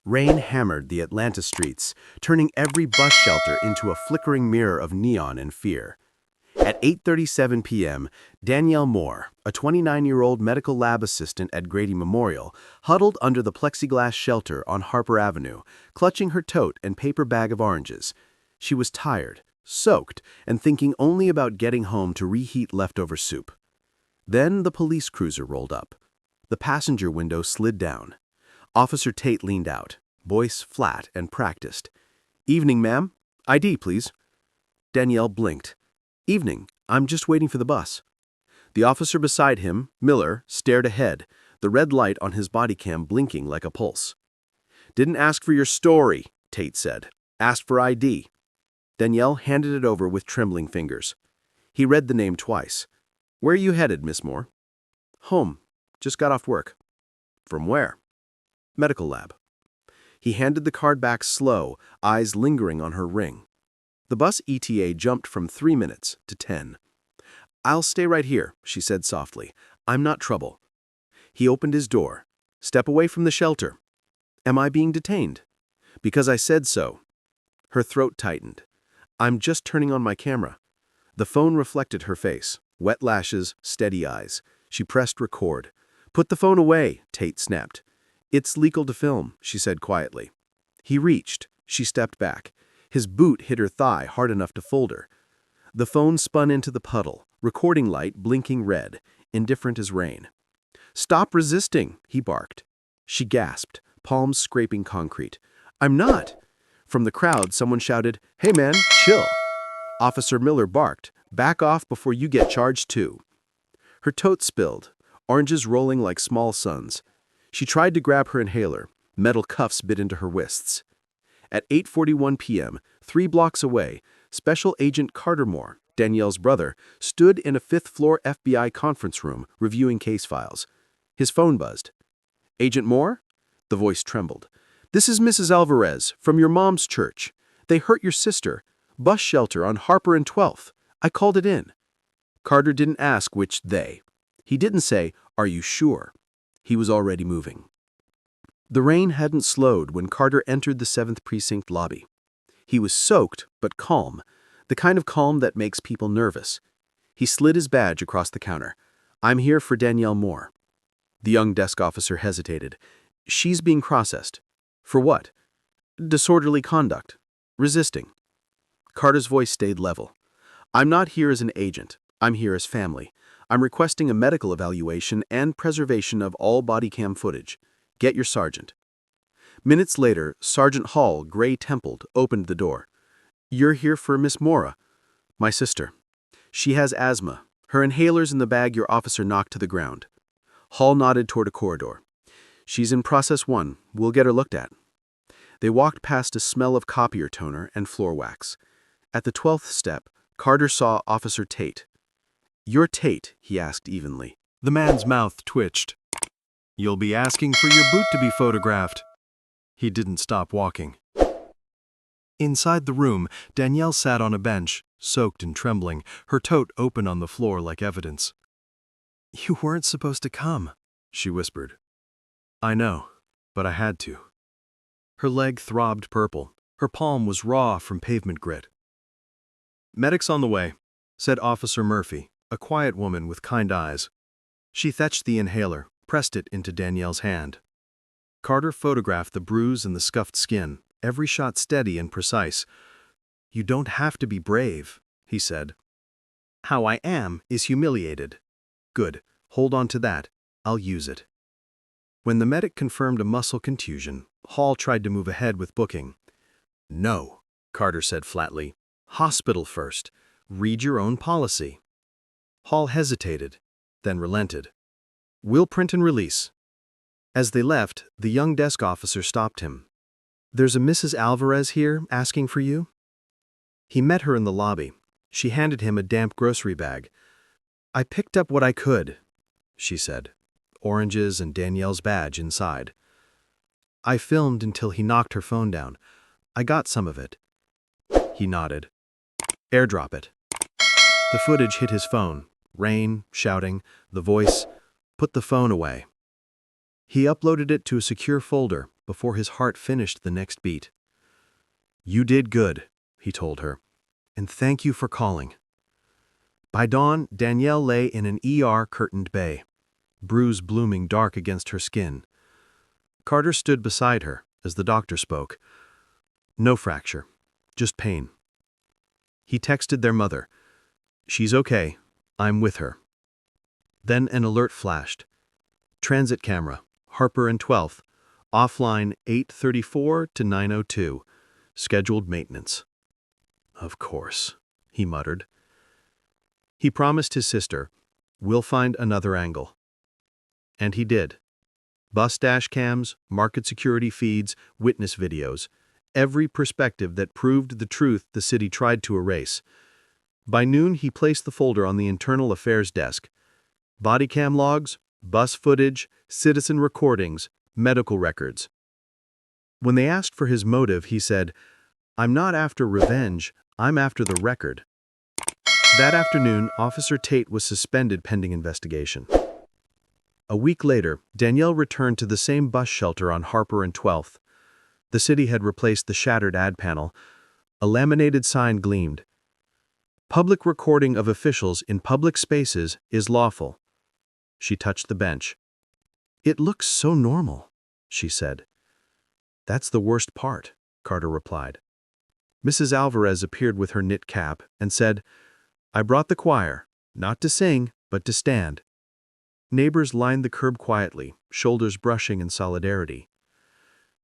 Rain hammered the Atlanta streets, turning every bus shelter into a flickering mirror of neon and fear. At 8:37 p.m., Danielle Moore, a 29-year-old medical lab assistant at Grady Memorial, huddled under the plexiglass shelter on Harper Avenue, clutching her tote and paper bag of oranges. She was tired, soaked, and thinking only about getting home to reheat leftover soup. Then the police cruiser rolled up. The passenger window slid down. Officer Tate leaned out, voice flat and practiced. "Evening, ma'am. ID, please." Danielle blinked. "Evening. I'm just waiting for the bus." The officer beside him, Miller, stared ahead, the red light on his body cam blinking like a pulse. "Didn't ask for your story," Tate said. "Asked for ID." Danielle handed it over with trembling fingers. He read the name twice. "Where are you headed, Miss Moore?" "Home. Just got off work." "From where?" "Medical lab." He handed the card back slow, eyes lingering on her ring. The bus ETA jumped from 3 minutes to 10. "I'll stay right here," she said softly. "I'm not trouble." He opened his door. "Step away from the shelter." "Am I being detained?" "Because I said so." Her throat tightened. "I'm just turning on my camera." The phone reflected her face. Wet lashes, steady eyes. She pressed record. "Put the phone away," Tate snapped. "It's legal to film," she said quietly. He reached. She stepped back. His boot hit her thigh hard enough to fold her. The phone spun into the puddle, recording light blinking red, indifferent as rain. "Stop resisting," he barked. She gasped, palms scraping concrete. "I'm not." From the crowd, someone shouted, "Hey man, chill." Officer Miller barked, "Back off before you get charged too." Her tote spilled, oranges rolling like small suns. She tried to grab her inhaler. Metal cuffs bit into her wrists. At 8:41 p.m., 3 blocks away, Special Agent Carter Moore, Danielle's brother, stood in a fifth-floor FBI conference room reviewing case files. His phone buzzed. "Agent Moore?" The voice trembled. "This is Mrs. Alvarez, from your mom's church. They hurt your sister. Bus shelter on Harper and 12th. I called it in." Carter didn't ask which they. He didn't say, "Are you sure?" He was already moving. The rain hadn't slowed when Carter entered the 7th Precinct lobby. He was soaked, but calm, the kind of calm that makes people nervous. He slid his badge across the counter. "I'm here for Danielle Moore." The young desk officer hesitated. "She's being processed." "For what?" "Disorderly conduct. Resisting." Carter's voice stayed level. "I'm not here as an agent. I'm here as family. I'm requesting a medical evaluation and preservation of all body cam footage. Get your sergeant." Minutes later, Sergeant Hall, gray-templed, opened the door. "You're here for Miss Mora." "My sister. She has asthma. Her inhaler's in the bag your officer knocked to the ground." Hall nodded toward a corridor. "She's in process 1. We'll get her looked at." They walked past a smell of copier toner and floor wax. At the 12th step, Carter saw Officer Tate. "You're Tate?" he asked evenly. The man's mouth twitched. "You'll be asking for your boot to be photographed." He didn't stop walking. Inside the room, Danielle sat on a bench, soaked and trembling, her tote open on the floor like evidence. "You weren't supposed to come," she whispered. "I know, but I had to." Her leg throbbed purple. Her palm was raw from pavement grit. "Medic's on the way," said Officer Murphy, a quiet woman with kind eyes. She fetched the inhaler, pressed it into Danielle's hand. Carter photographed the bruise and the scuffed skin, every shot steady and precise. "You don't have to be brave," he said. "How I am is humiliated." "Good. Hold on to that. I'll use it." When the medic confirmed a muscle contusion, Hall tried to move ahead with booking. "No," Carter said flatly. "Hospital first. Read your own policy." Hall hesitated, then relented. "We'll print and release." As they left, the young desk officer stopped him. "There's a Mrs. Alvarez here asking for you." He met her in the lobby. She handed him a damp grocery bag. "I picked up what I could," she said, oranges and Danielle's badge inside. "I filmed until he knocked her phone down. I got some of it." He nodded. "Airdrop it." The footage hit his phone. Rain, shouting, the voice, "Put the phone away." He uploaded it to a secure folder, before his heart finished the next beat. "You did good," he told her, "and thank you for calling." By dawn, Danielle lay in an ER-curtained bay, bruise blooming dark against her skin. Carter stood beside her as the doctor spoke. "No fracture, just pain." He texted their mother. "She's okay. I'm with her." Then an alert flashed. Transit camera, Harper and 12th, offline 8:34 to 9:02, scheduled maintenance. "Of course," he muttered. He promised his sister, "We'll find another angle." And he did. Bus dash cams, market security feeds, witness videos, every perspective that proved the truth the city tried to erase. By noon, he placed the folder on the internal affairs desk. Body cam logs, bus footage, citizen recordings, medical records. When they asked for his motive, he said, "I'm not after revenge, I'm after the record." That afternoon, Officer Tate was suspended pending investigation. A week later, Danielle returned to the same bus shelter on Harper and 12th. The city had replaced the shattered ad panel. A laminated sign gleamed. "Public recording of officials in public spaces is lawful." She touched the bench. "It looks so normal," she said. "That's the worst part," Carter replied. Mrs. Alvarez appeared with her knit cap and said, "I brought the choir, not to sing, but to stand." Neighbors lined the curb quietly, shoulders brushing in solidarity.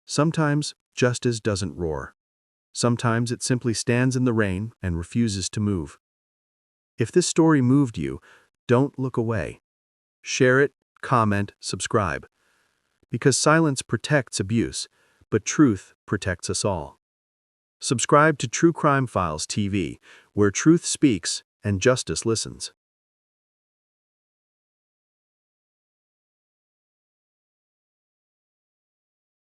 Sometimes justice doesn't roar. Sometimes it simply stands in the rain and refuses to move. If this story moved you, don't look away. Share it, comment, subscribe. Because silence protects abuse, but truth protects us all. Subscribe to True Crime Files TV, where truth speaks and justice listens.